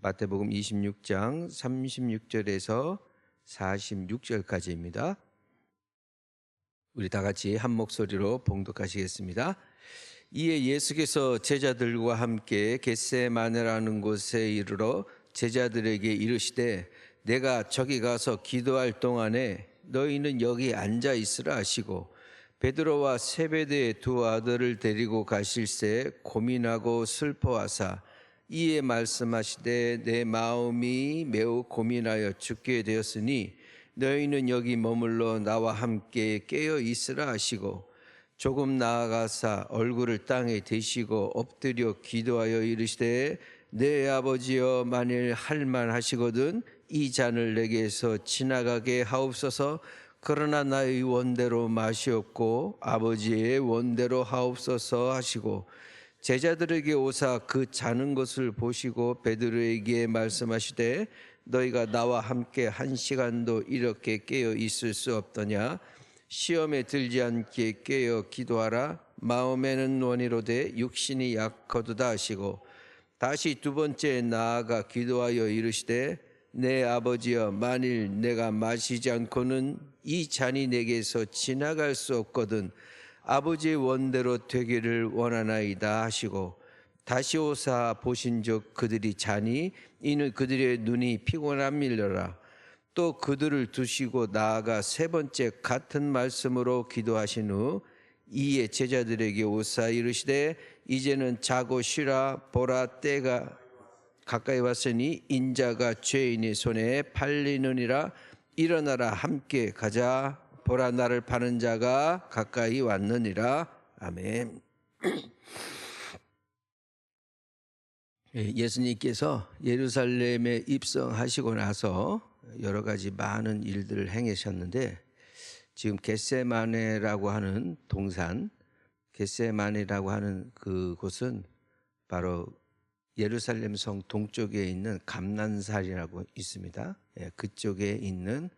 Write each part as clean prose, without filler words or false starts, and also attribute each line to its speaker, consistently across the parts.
Speaker 1: 마태복음 26장 36절에서 46절까지입니다. 우리 다 같이 한 목소리로 봉독하시겠습니다. 이에 예수께서 제자들과 함께 겟세마네라는 곳에 이르러 제자들에게 이르시되 내가 저기 가서 기도할 동안에 너희는 여기 앉아 있으라 하시고 베드로와 세베대의 두 아들을 데리고 가실새 고민하고 슬퍼하사 이에 말씀하시되 내 마음이 매우 고민하여 죽게 되었으니 너희는 여기 머물러 나와 함께 깨어 있으라 하시고 조금 나아가사 얼굴을 땅에 대시고 엎드려 기도하여 이르시되 내 아버지여 만일 할만하시거든 이 잔을 내게서 지나가게 하옵소서. 그러나 나의 원대로 마시옵고 아버지의 원대로 하옵소서 하시고 제자들에게 오사 그 자는 것을 보시고 베드로에게 말씀하시되 너희가 나와 함께 1시간도 이렇게 깨어 있을 수 없더냐. 시험에 들지 않게 깨어 기도하라. 마음에는 원이로되 육신이 약하도다 하시고 다시 두 번째 나아가 기도하여 이르시되 내 아버지여 만일 내가 마시지 않고는 이 잔이 내게서 지나갈 수 없거든 아버지의 원대로 되기를 원하나이다 하시고 다시 오사 보신즉 그들이 자니 이는 그들의 눈이 피곤함이라. 또 그들을 두시고 나아가 세 번째 같은 말씀으로 기도하신 후 이에 제자들에게 오사 이르시되 이제는 자고 쉬라. 보라 때가 가까이 왔으니 인자가 죄인의 손에 팔리느니라. 일어나라 함께 가자. 보라 나를 파는 자가 가까이 왔느니라. 아멘. 예수님께서 예루살렘에 입성하시고 나서 여러 가지 많은 일들을 행하셨는데 지금 겟세마네라고 하는 동산, 겟세마네라고 하는 그곳은 바로 예루살렘 성 동쪽에 있는 감난산이라고 있습니다. 그쪽에 있는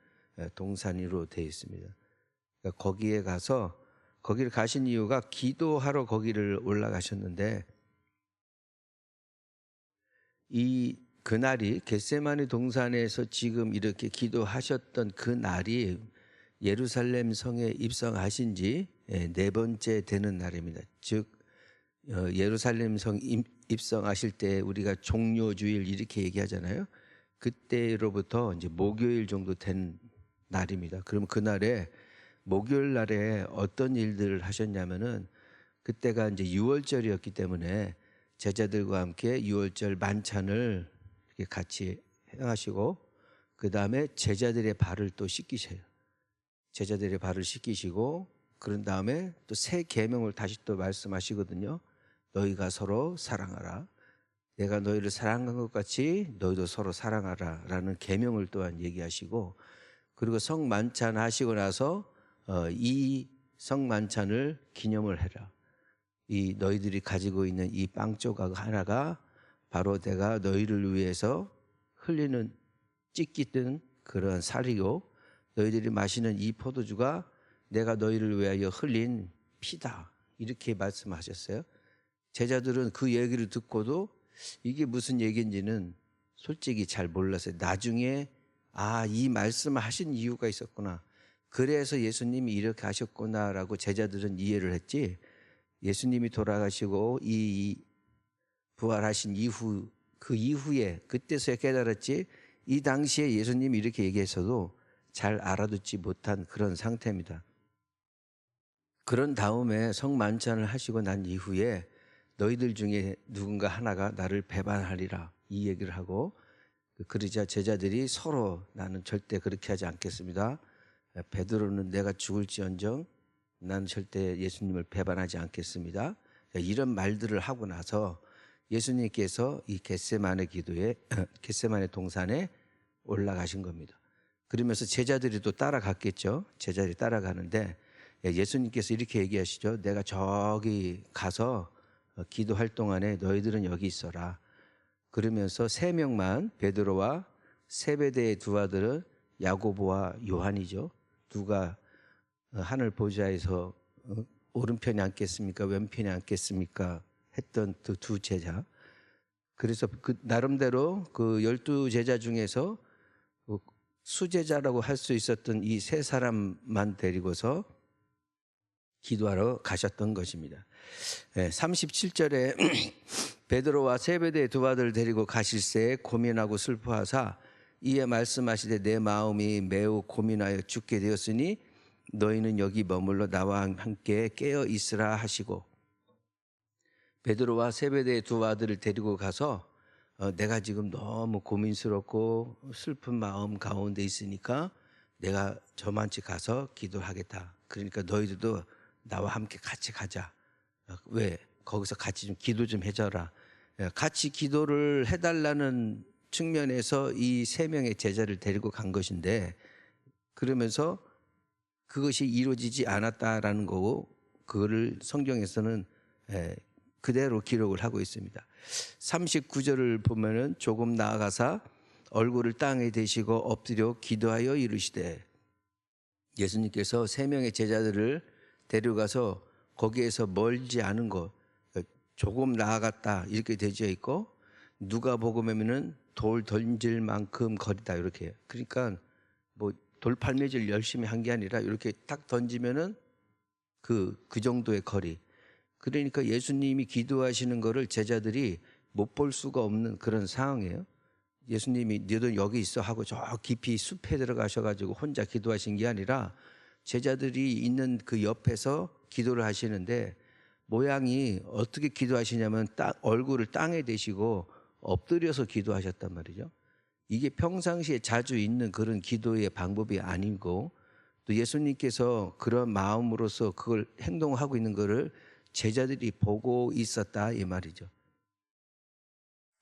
Speaker 1: 동산으로 되어 있습니다. 그러니까 거기에 가서 거기를 가신 이유가 기도하러 거기를 올라가셨는데 그날이 겟세마네 동산에서 지금 이렇게 기도하셨던 그 날이 예루살렘 성에 입성하신 지 4번째 되는 날입니다. 즉 예루살렘 성 입성하실 때 우리가 종료주일 이렇게 얘기하잖아요. 그때로부터 이제 목요일 정도 된 날입니다. 그럼 그날에 목요일 날에 어떤 일들을 하셨냐면은 그때가 이제 유월절이었기 때문에 제자들과 함께 유월절 만찬을 이렇게 같이 행하시고 그 다음에 제자들의 발을 또 씻기셔요. 제자들의 발을 씻기시고 그런 다음에 또 새 계명을 다시 또 말씀하시거든요. 너희가 서로 사랑하라. 내가 너희를 사랑한 것 같이 너희도 서로 사랑하라 라는 계명을 또한 얘기하시고 그리고 성만찬 하시고 나서 이 성만찬을 기념을 해라. 이 너희들이 가지고 있는 이 빵 조각 하나가 바로 내가 너희를 위해서 흘리는 찢기던 그런 살이고 너희들이 마시는 이 포도주가 내가 너희를 위하여 흘린 피다. 이렇게 말씀하셨어요. 제자들은 그 얘기를 듣고도 이게 무슨 얘기인지는 솔직히 잘 몰랐어요. 나중에 이 말씀을 하신 이유가 있었구나. 그래서 예수님이 이렇게 하셨구나라고 제자들은 이해를 했지. 예수님이 돌아가시고 이 부활하신 이후 그 이후에 그때서야 깨달았지. 이 당시에 예수님이 이렇게 얘기해서도 잘 알아듣지 못한 그런 상태입니다. 그런 다음에 성만찬을 하시고 난 이후에 너희들 중에 누군가 하나가 나를 배반하리라 이 얘기를 하고 그러자 제자들이 서로 나는 절대 그렇게 하지 않겠습니다. 베드로는 내가 죽을지언정 나는 절대 예수님을 배반하지 않겠습니다. 이런 말들을 하고 나서 예수님께서 이 겟세마네 겟세마네 동산에 올라가신 겁니다. 그러면서 제자들이 또 따라갔겠죠. 제자들이 따라가는데 예수님께서 이렇게 얘기하시죠. 내가 저기 가서 기도할 동안에 너희들은 여기 있어라. 그러면서 3명만 베드로와 세베대의 두 아들은 야고보와 요한이죠. 누가 하늘 보좌에서 오른편에 앉겠습니까? 왼편에 앉겠습니까? 했던 그 두 제자. 그래서 그 나름대로 그 12제자 중에서 그 수제자라고 할 수 있었던 이 세 사람만 데리고서 기도하러 가셨던 것입니다. 37절에 베드로와 세베대의 두 아들 데리고 가실새 고민하고 슬퍼하사 이에 말씀하시되 내 마음이 매우 고민하여 죽게 되었으니 너희는 여기 머물러 나와 함께 깨어 있으라 하시고, 베드로와 세베대의 두 아들을 데리고 가서 내가 지금 너무 고민스럽고 슬픈 마음 가운데 있으니까 내가 저만치 가서 기도하겠다. 그러니까 너희들도 나와 함께 같이 가자. 왜? 거기서 같이 좀 기도 좀 해줘라. 같이 기도를 해달라는 측면에서 이 세 명의 제자를 데리고 간 것인데, 그러면서 그것이 이루어지지 않았다라는 거고, 그거를 성경에서는 그대로 기록을 하고 있습니다. 39절을 보면은 조금 나아가사 얼굴을 땅에 대시고 엎드려 기도하여 이르시되, 예수님께서 세 명의 제자들을 데려가서 거기에서 멀지 않은 곳, 조금 나아갔다 이렇게 되어 있고, 누가복음에는 돌 던질 만큼 거리다 이렇게. 그러니까 뭐 돌팔매질 열심히 한 게 아니라 이렇게 딱 던지면은 그 정도의 거리. 그러니까 예수님이 기도하시는 거를 제자들이 못 볼 수가 없는 그런 상황이에요. 예수님이 너도 여기 있어 하고 저 깊이 숲에 들어가셔가지고 혼자 기도하신 게 아니라 제자들이 있는 그 옆에서 기도를 하시는데, 모양이 어떻게 기도하시냐면 얼굴을 땅에 대시고 엎드려서 기도하셨단 말이죠. 이게 평상시에 자주 있는 그런 기도의 방법이 아니고, 또 예수님께서 그런 마음으로서 그걸 행동하고 있는 거를 제자들이 보고 있었다 이 말이죠.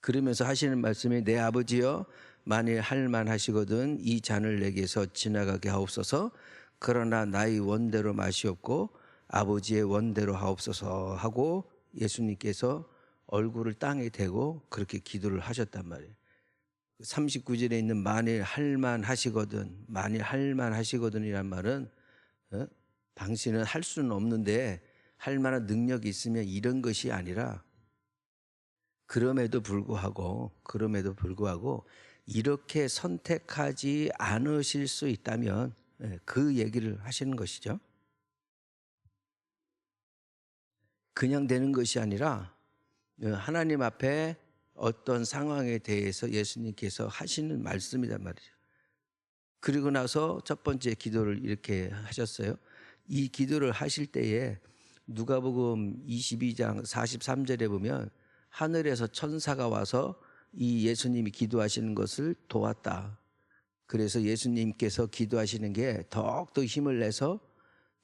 Speaker 1: 그러면서 하시는 말씀이 내 아버지여 만일 할만하시거든 이 잔을 내게서 지나가게 하옵소서. 그러나 나의 원대로 마시옵고 아버지의 원대로 하옵소서 하고 예수님께서 얼굴을 땅에 대고 그렇게 기도를 하셨단 말이에요. 39절에 있는 만일 할만하시거든, 만일 할만하시거든이란 말은 당신은 할 수는 없는데 할 만한 능력이 있으면 이런 것이 아니라, 그럼에도 불구하고 이렇게 선택하지 않으실 수 있다면 그 얘기를 하시는 것이죠. 그냥 되는 것이 아니라 하나님 앞에 어떤 상황에 대해서 예수님께서 하시는 말씀이란 말이죠. 그리고 나서 첫 번째 기도를 이렇게 하셨어요. 이 기도를 하실 때에 누가복음 22장 43절에 보면 하늘에서 천사가 와서 이 예수님이 기도하시는 것을 도왔다. 그래서 예수님께서 기도하시는 게 더욱더 힘을 내서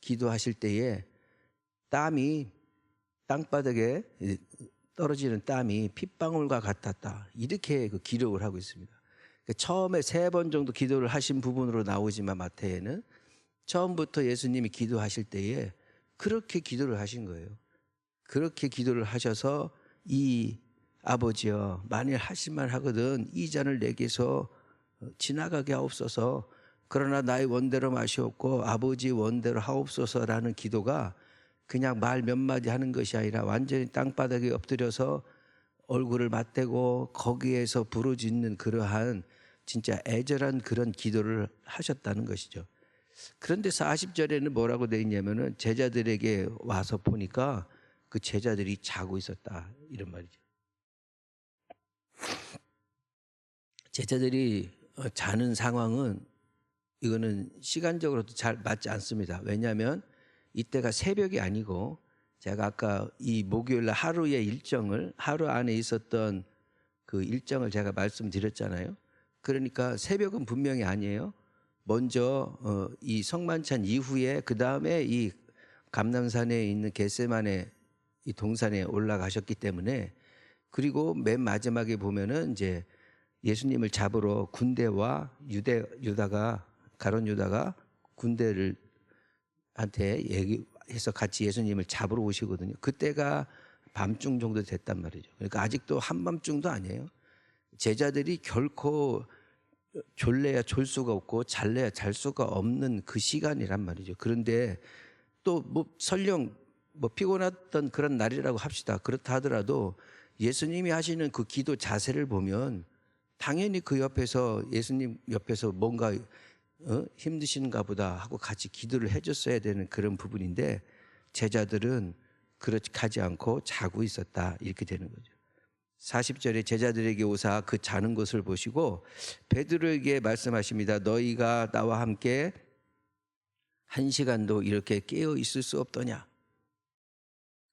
Speaker 1: 기도하실 때에 땀이 땅바닥에 떨어지는 땀이 핏방울과 같았다. 이렇게 그 기록을 하고 있습니다. 처음에 3번 정도 기도를 하신 부분으로 나오지만 마태에는 처음부터 예수님이 기도하실 때에 그렇게 기도를 하신 거예요. 그렇게 기도를 하셔서 이 아버지여 만일 하실만 하거든 이 잔을 내게서 지나가게 하옵소서. 그러나 나의 원대로 마시옵고 아버지 원대로 하옵소서라는 기도가 그냥 말 몇 마디 하는 것이 아니라 완전히 땅바닥에 엎드려서 얼굴을 맞대고 거기에서 부르짖는 그러한 진짜 애절한 그런 기도를 하셨다는 것이죠. 그런데 40절에는 뭐라고 되어 있냐면은 제자들에게 와서 보니까 그 제자들이 자고 있었다 이런 말이죠. 제자들이 자는 상황은 이거는 시간적으로도 잘 맞지 않습니다. 왜냐하면 이때가 새벽이 아니고 제가 아까 이 목요일날 하루의 일정을 하루 안에 있었던 그 일정을 제가 말씀드렸잖아요. 그러니까 새벽은 분명히 아니에요. 먼저 이 성만찬 이후에 그 다음에 이 감람산에 있는 겟세마네 이 동산에 올라가셨기 때문에, 그리고 맨 마지막에 보면은 이제 예수님을 잡으러 군대와 유다가 가룟 유다가 군대를 한테 얘기해서 같이 예수님을 잡으러 오시거든요. 그때가 밤중 정도 됐단 말이죠. 그러니까 아직도 한밤중도 아니에요. 제자들이 결코 졸래야 졸 수가 없고 잘래야 잘 수가 없는 그 시간이란 말이죠. 그런데 또 뭐 설령 뭐 피곤했던 그런 날이라고 합시다. 그렇다 하더라도 예수님이 하시는 그 기도 자세를 보면 당연히 그 옆에서 예수님 옆에서 뭔가 힘드신가 보다 하고 같이 기도를 해줬어야 되는 그런 부분인데 제자들은 그렇게 하지 않고 자고 있었다 이렇게 되는 거죠. 40절에 제자들에게 오사 그 자는 것을 보시고 베드로에게 말씀하십니다. 너희가 나와 함께 1시간도 이렇게 깨어 있을 수 없더냐.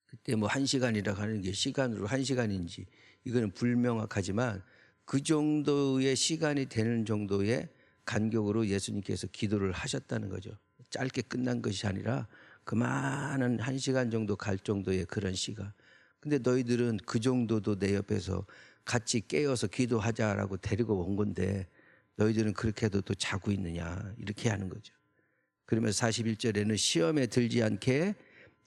Speaker 1: 그때 뭐 1시간이라고 하는 게 시간으로 1시간인지 이거는 불명확하지만 그 정도의 시간이 되는 정도의 간격으로 예수님께서 기도를 하셨다는 거죠. 짧게 끝난 것이 아니라 그 많은 1시간 정도 갈 정도의 그런 시간. 근데 너희들은 그 정도도 내 옆에서 같이 깨어서 기도하자라고 데리고 온 건데 너희들은 그렇게 해도 또 자고 있느냐 이렇게 하는 거죠. 그러면서 41절에는 시험에 들지 않게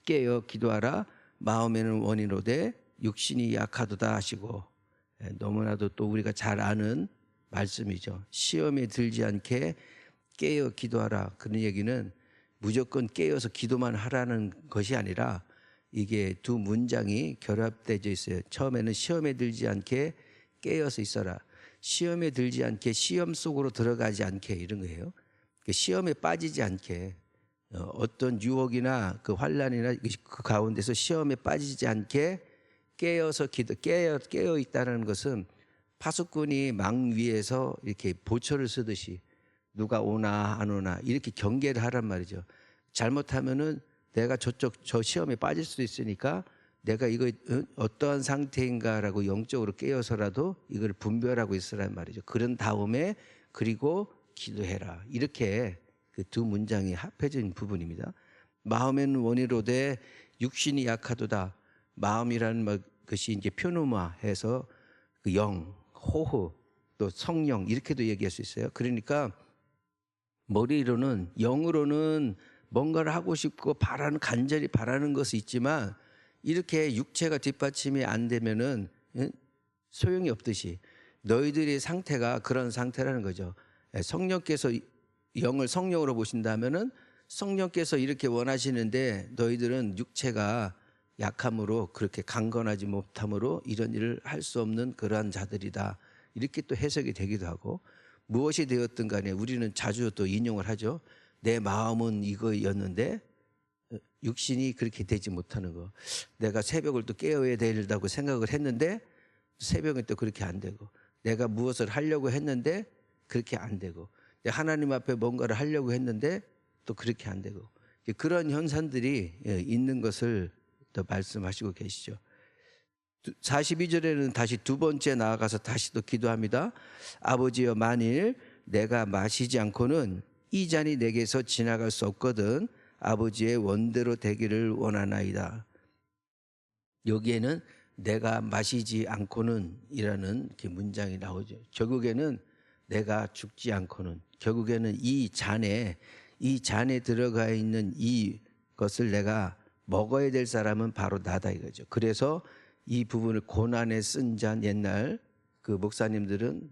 Speaker 1: 깨어 기도하라. 마음에는 원이로되 육신이 약하도다 하시고, 너무나도 또 우리가 잘 아는 말씀이죠. 시험에 들지 않게 깨어 기도하라. 그런 얘기는 무조건 깨어서 기도만 하라는 것이 아니라 이게 두 문장이 결합되어 있어요. 처음에는 시험에 들지 않게 깨어서 있어라. 시험에 들지 않게 시험 속으로 들어가지 않게 이런 거예요. 시험에 빠지지 않게 어떤 유혹이나 그 환난이나 그 가운데서 시험에 빠지지 않게 깨어서 깨어 있다는 것은 파수꾼이 망 위에서 이렇게 보초를 쓰듯이 누가 오나 안 오나 이렇게 경계를 하란 말이죠. 잘못하면은 내가 저 시험에 빠질 수도 있으니까 내가 이거 어떠한 상태인가라고 영적으로 깨어서라도 이걸 분별하고 있으란 말이죠. 그런 다음에 그리고 기도해라. 이렇게 그 두 문장이 합해진 부분입니다. 마음에는 원이로되 육신이 약하도다. 마음이라는 것이 이제 표누마해서 그 영, 호흡, 또 성령 이렇게도 얘기할 수 있어요. 그러니까 머리로는 영으로는 뭔가를 하고 싶고 간절히 바라는 것이 있지만 이렇게 육체가 뒷받침이 안 되면은 소용이 없듯이 너희들의 상태가 그런 상태라는 거죠. 성령께서 영을 성령으로 보신다면은 성령께서 이렇게 원하시는데 너희들은 육체가 약함으로 그렇게 강건하지 못함으로 이런 일을 할 수 없는 그러한 자들이다. 이렇게 또 해석이 되기도 하고 무엇이 되었든 간에 우리는 자주 또 인용을 하죠. 내 마음은 이거였는데 육신이 그렇게 되지 못하는 거. 내가 새벽을 또 깨어야 된다고 생각을 했는데 새벽은 또 그렇게 안 되고 내가 무엇을 하려고 했는데 그렇게 안 되고 하나님 앞에 뭔가를 하려고 했는데 또 그렇게 안 되고 그런 현상들이 있는 것을 또 말씀하시고 계시죠. 42절에는 다시 두 번째 나아가서 다시 또 기도합니다. 아버지여 만일 내가 마시지 않고는 이 잔이 내게서 지나갈 수 없거든 아버지의 원대로 되기를 원하나이다. 여기에는 내가 마시지 않고는 이라는 이렇게 문장이 나오죠. 결국에는 내가 죽지 않고는 결국에는 이 잔에 들어가 있는 이것을 내가 먹어야 될 사람은 바로 나다 이거죠. 그래서 이 부분을 고난에 쓴 잔 옛날 그 목사님들은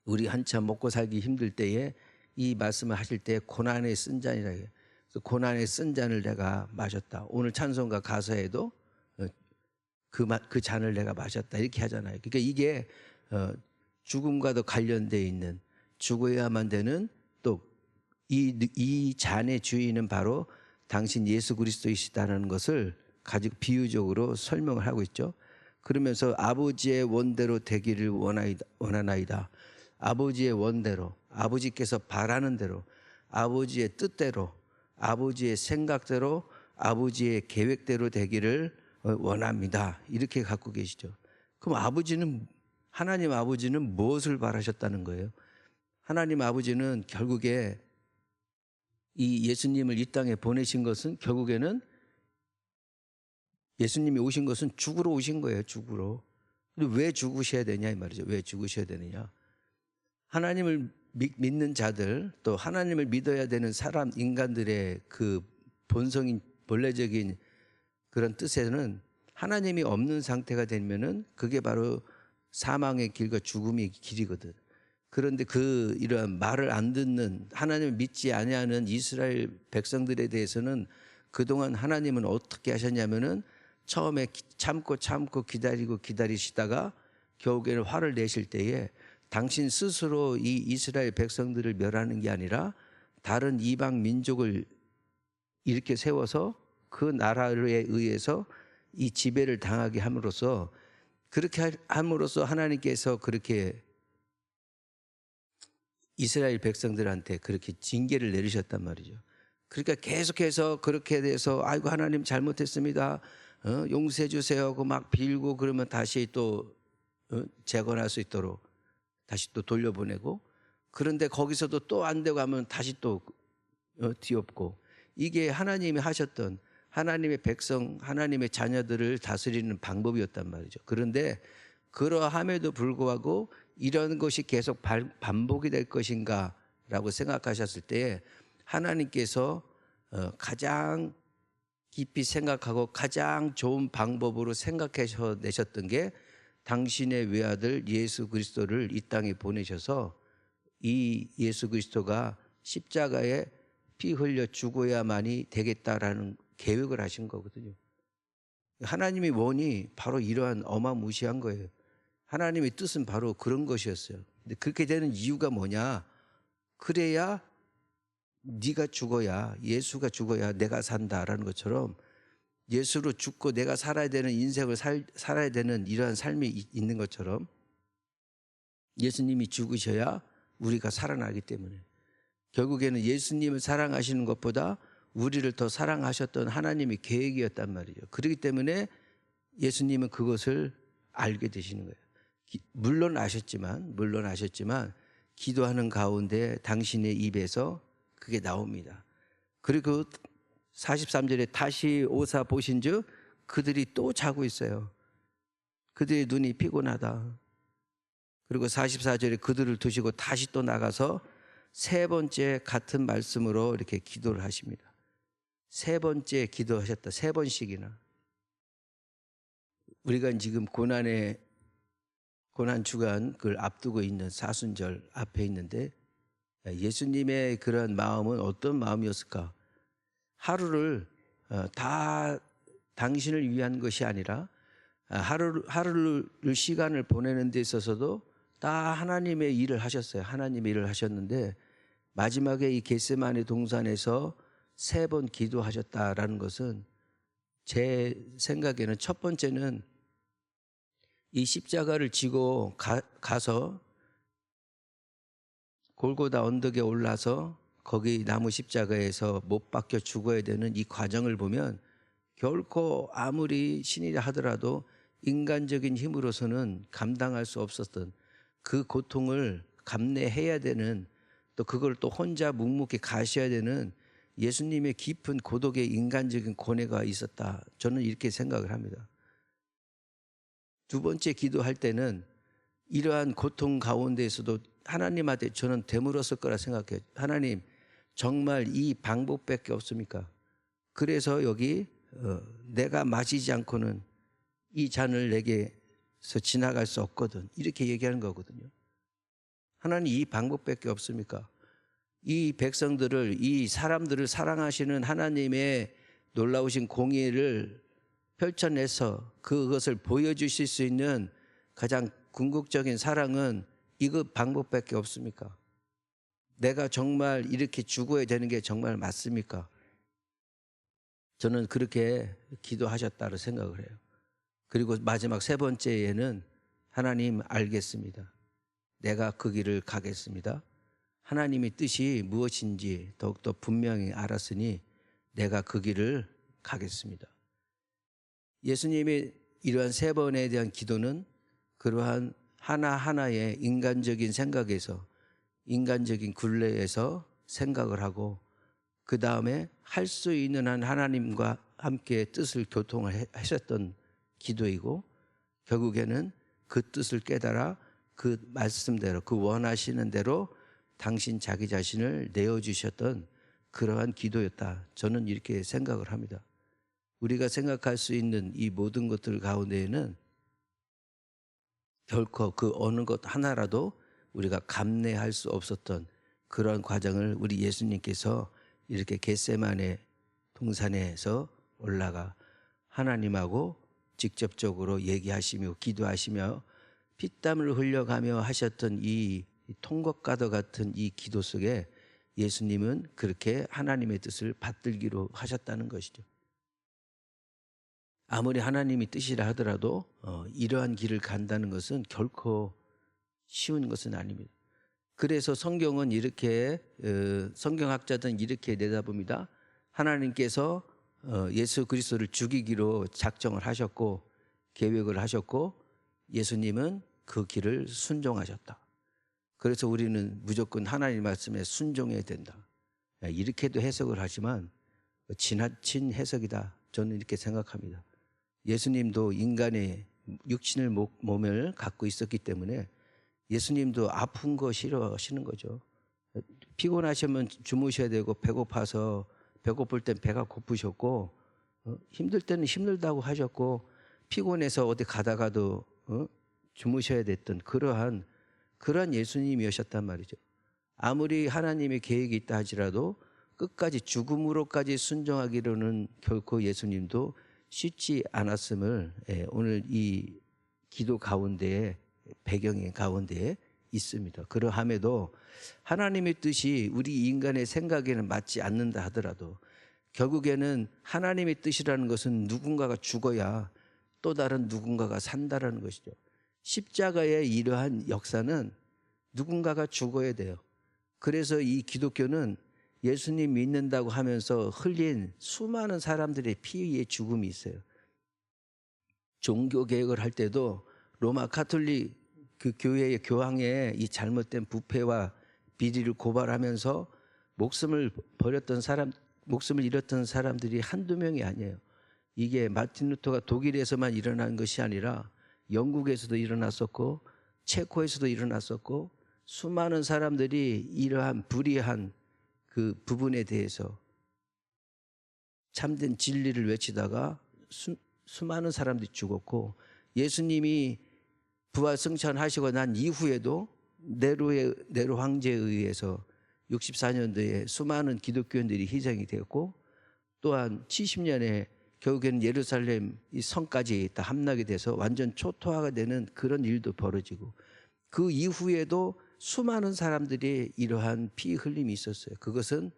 Speaker 1: 우리 한참 먹고 살기 힘들 때에 이 말씀을 하실 때 고난에 쓴 잔이라 해요. 그래서 고난에 쓴 잔을 내가 마셨다. 오늘 찬송가 가사에도 그 잔을 내가 마셨다 이렇게 하잖아요. 그러니까 이게 죽음과도 관련되어 있는 죽어야만 되는 또 이 잔의 주인은 바로 당신 예수 그리스도이시다는 것을 가지고 비유적으로 설명을 하고 있죠. 그러면서 아버지의 원대로 되기를 원하나이다. 아버지의 원대로, 아버지께서 바라는 대로, 아버지의 뜻대로, 아버지의 생각대로, 아버지의 계획대로 되기를 원합니다. 이렇게 갖고 계시죠. 그럼 하나님 아버지는 무엇을 바라셨다는 거예요? 하나님 아버지는 결국에 이 예수님을 이 땅에 보내신 것은 결국에는 예수님이 오신 것은 죽으러 오신 거예요. 죽으러. 근데 왜 죽으셔야 되냐 이 말이죠. 왜 죽으셔야 되느냐. 하나님을 믿는 자들 또 하나님을 믿어야 되는 인간들의 그 본성인 본래적인 그런 뜻에는 하나님이 없는 상태가 되면은 그게 바로 사망의 길과 죽음의 길이거든. 그런데 이러한 말을 안 듣는 하나님을 믿지 아니하는 이스라엘 백성들에 대해서는 그동안 하나님은 어떻게 하셨냐면은 처음에 참고 기다리시다가 결국에는 화를 내실 때에 당신 스스로 이 이스라엘 백성들을 멸하는 게 아니라 다른 이방 민족을 이렇게 세워서 그 나라에 의해서 이 지배를 당하게 함으로써, 그렇게 함으로써 하나님께서 그렇게 이스라엘 백성들한테 그렇게 징계를 내리셨단 말이죠. 그러니까 계속해서 그렇게 돼서 아이고 하나님 잘못했습니다, 용서해 주세요 하고 막 빌고, 그러면 다시 또 재건할 수 있도록 다시 또 돌려보내고, 그런데 거기서도 또 안 되고 하면 다시 또 뒤엎고, 이게 하나님이 하셨던 하나님의 백성, 하나님의 자녀들을 다스리는 방법이었단 말이죠. 그런데 그러함에도 불구하고 이런 것이 계속 반복이 될 것인가 라고 생각하셨을 때 하나님께서 가장 깊이 생각하고 가장 좋은 방법으로 생각해서 내셨던 게 당신의 외아들 예수 그리스도를 이 땅에 보내셔서 이 예수 그리스도가 십자가에 피 흘려 죽어야만이 되겠다라는 계획을 하신 거거든요. 하나님의 원이 바로 이러한 어마무시한 거예요. 하나님의 뜻은 바로 그런 것이었어요. 근데 그렇게 되는 이유가 뭐냐? 그래야 네가 죽어야, 예수가 죽어야 내가 산다라는 것처럼 예수로 죽고 내가 살아야 되는 인생을 살아야 되는 이러한 삶이 있는 것처럼 예수님이 죽으셔야 우리가 살아나기 때문에, 결국에는 예수님을 사랑하시는 것보다 우리를 더 사랑하셨던 하나님의 계획이었단 말이죠. 그렇기 때문에 예수님은 그것을 알게 되시는 거예요. 물론 아셨지만 기도하는 가운데 당신의 입에서 그게 나옵니다. 그리고 43절에 다시 오사 보신즉 그들이 또 자고 있어요. 그들의 눈이 피곤하다. 그리고 44절에 그들을 두시고 다시 또 나가서 세 번째 같은 말씀으로 이렇게 기도를 하십니다. 세 번째 기도하셨다. 세 번씩이나. 우리가 지금 고난 주간 그걸 앞두고 있는 사순절 앞에 있는데, 예수님의 그런 마음은 어떤 마음이었을까? 하루를 다 당신을 위한 것이 아니라 하루를 시간을 보내는 데 있어서도 다 하나님의 일을 하셨어요. 하나님의 일을 하셨는데 마지막에 이 겟세마네 동산에서 세 번 기도하셨다라는 것은 제 생각에는 첫 번째는 이 십자가를 지고 가서 골고다 언덕에 올라서 거기 나무 십자가에서 못 박혀 죽어야 되는 이 과정을 보면 결코 아무리 신이라 하더라도 인간적인 힘으로서는 감당할 수 없었던 그 고통을 감내해야 되는, 또 그걸 또 혼자 묵묵히 가셔야 되는 예수님의 깊은 고독의 인간적인 고뇌가 있었다. 저는 이렇게 생각을 합니다. 두 번째 기도할 때는 이러한 고통 가운데에서도 하나님한테 저는 되물었을 거라 생각해요. 하나님, 정말 이 방법밖에 없습니까? 그래서 여기 내가 마시지 않고는 이 잔을 내게서 지나갈 수 없거든, 이렇게 얘기하는 거거든요. 하나님, 이 방법밖에 없습니까? 이 백성들을, 이 사람들을 사랑하시는 하나님의 놀라우신 공의를 펼쳐내서 그것을 보여주실 수 있는 가장 궁극적인 사랑은 이거 방법밖에 없습니까? 내가 정말 이렇게 죽어야 되는 게 정말 맞습니까? 저는 그렇게 기도하셨다고 생각을 해요. 그리고 마지막 세 번째에는 하나님, 알겠습니다. 내가 그 길을 가겠습니다. 하나님의 뜻이 무엇인지 더욱더 분명히 알았으니 내가 그 길을 가겠습니다. 예수님의 이러한 세 번에 대한 기도는 그러한 하나하나의 인간적인 생각에서, 인간적인 굴레에서 생각을 하고, 그 다음에 할 수 있는 한 하나님과 함께 뜻을 교통을 하셨던 기도이고, 결국에는 그 뜻을 깨달아 그 말씀대로, 그 원하시는 대로 당신 자기 자신을 내어주셨던 그러한 기도였다. 저는 이렇게 생각을 합니다. 우리가 생각할 수 있는 이 모든 것들 가운데에는 결코 그 어느 것 하나라도 우리가 감내할 수 없었던 그런 과정을 우리 예수님께서 이렇게 겟세마네 동산에서 올라가 하나님하고 직접적으로 얘기하시며 기도하시며 피땀을 흘려가며 하셨던 이 통곡과도 같은 이 기도 속에 예수님은 그렇게 하나님의 뜻을 받들기로 하셨다는 것이죠. 아무리 하나님이 뜻이라 하더라도 이러한 길을 간다는 것은 결코 쉬운 것은 아닙니다. 그래서 성경은 이렇게 성경학자들은 이렇게 내다봅니다. 하나님께서 예수 그리스도를 죽이기로 작정을 하셨고 계획을 하셨고 예수님은 그 길을 순종하셨다. 그래서 우리는 무조건 하나님 말씀에 순종해야 된다. 이렇게도 해석을 하지만 지나친 해석이다. 저는 이렇게 생각합니다. 예수님도 인간의 육신의 몸을 갖고 있었기 때문에 예수님도 아픈 거 싫어하시는 거죠. 피곤하시면 주무셔야 되고 배고파서 배고플 땐 배가 고프셨고 힘들 때는 힘들다고 하셨고 피곤해서 어디 가다가도 주무셔야 됐던 그러한 예수님이셨단 말이죠. 아무리 하나님의 계획이 있다 하지라도 끝까지 죽음으로까지 순종하기로는 결코 예수님도 쉽지 않았음을 오늘 이 기도 가운데에 배경의 가운데에 있습니다. 그러함에도 하나님의 뜻이 우리 인간의 생각에는 맞지 않는다 하더라도 결국에는 하나님의 뜻이라는 것은 누군가가 죽어야 또 다른 누군가가 산다라는 것이죠. 십자가의 이러한 역사는 누군가가 죽어야 돼요. 그래서 이 기독교는 예수님 믿는다고 하면서 흘린 수많은 사람들의 피의 죽음이 있어요. 종교개혁을 할 때도 로마 카톨릭 그 교회의 교황의 이 잘못된 부패와 비리를 고발하면서 목숨을 잃었던 사람들이 한두 명이 아니에요. 이게 마틴 루터가 독일에서만 일어난 것이 아니라 영국에서도 일어났었고 체코에서도 일어났었고 수많은 사람들이 이러한 불의한 그 부분에 대해서 참된 진리를 외치다가 수많은 사람들이 죽었고 예수님이 부활 승천하시고 난 이후에도 네로 황제에 의해서 64년도에 수많은 기독교인들이 희생이 되었고 또한 70년에 결국에는 예루살렘 이 성까지 다 함락이 돼서 완전 초토화가 되는 그런 일도 벌어지고 그 이후에도 수많은 사람들이 이러한 피 흘림이 있었어요. 그것은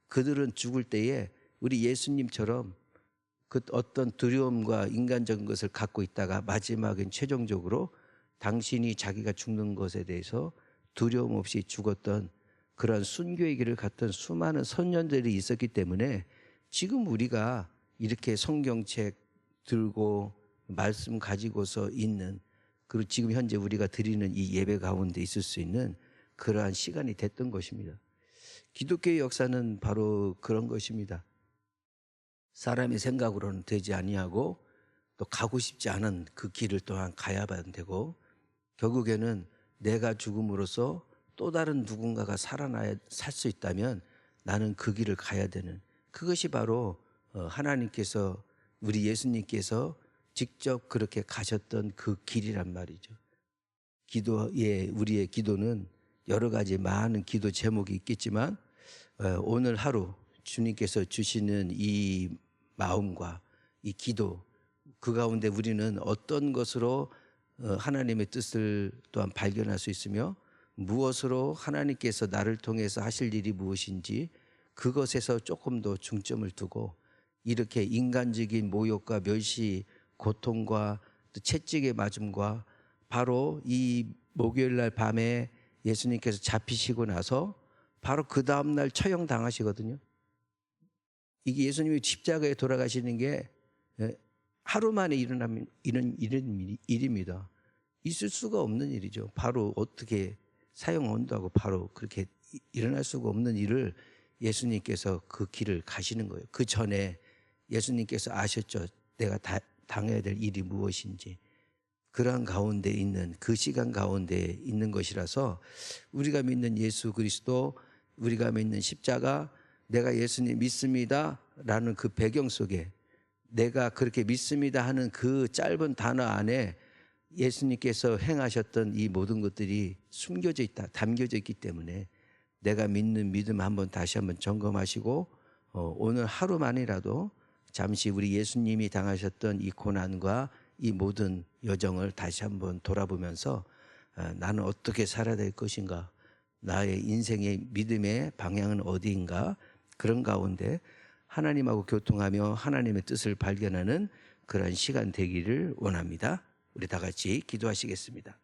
Speaker 1: 그들은 죽을 때에 우리 예수님처럼 그 어떤 두려움과 인간적인 것을 갖고 있다가 마지막엔 최종적으로 당신이 자기가 죽는 것에 대해서 두려움 없이 죽었던 그런 순교의 길을 갔던 수많은 선년들이 있었기 때문에 지금 우리가 이렇게 성경책 들고 말씀 가지고서 있는 그리고 지금 현재 우리가 드리는 이 예배 가운데 있을 수 있는 그러한 시간이 됐던 것입니다. 기독교의 역사는 바로 그런 것입니다. 사람의 생각으로는 되지 아니하고 또 가고 싶지 않은 그 길을 또한 가야만 되고 결국에는 내가 죽음으로써 또 다른 누군가가 살 수 있다면 나는 그 길을 가야 되는 그것이 바로 하나님께서 우리 예수님께서 직접 그렇게 가셨던 그 길이란 말이죠. 우리의 기도는 여러 가지 많은 기도 제목이 있겠지만 오늘 하루 주님께서 주시는 이 마음과 이 기도 그 가운데 우리는 어떤 것으로 하나님의 뜻을 또한 발견할 수 있으며 무엇으로 하나님께서 나를 통해서 하실 일이 무엇인지 그것에서 조금 더 중점을 두고 이렇게 인간적인 모욕과 멸시, 고통과 또 채찍의 맞음과 바로 이 목요일 날 밤에 예수님께서 잡히시고 나서 바로 그 다음날 처형당하시거든요. 이게 예수님이 십자가에 돌아가시는 게 하루 만에 일어나는 이런 일입니다. 있을 수가 없는 일이죠. 바로 어떻게 사형한다고 바로 그렇게 일어날 수가 없는 일을 예수님께서 그 길을 가시는 거예요. 그 전에 예수님께서 아셨죠. 내가 당해야 될 일이 무엇인지. 그러한 가운데 있는 그 시간 가운데 있는 것이라서 우리가 믿는 예수 그리스도, 우리가 믿는 십자가, 내가 예수님 믿습니다 라는 그 배경 속에 내가 그렇게 믿습니다 하는 그 짧은 단어 안에 예수님께서 행하셨던 이 모든 것들이 숨겨져 있다, 담겨져 있기 때문에 내가 믿는 믿음 다시 한번 점검하시고 오늘 하루만이라도 잠시 우리 예수님이 당하셨던 이 고난과 이 모든 여정을 다시 한번 돌아보면서 나는 어떻게 살아야 될 것인가, 나의 인생의 믿음의 방향은 어디인가, 그런 가운데 하나님하고 교통하며 하나님의 뜻을 발견하는 그런 시간 되기를 원합니다. 우리 다 같이 기도하시겠습니다.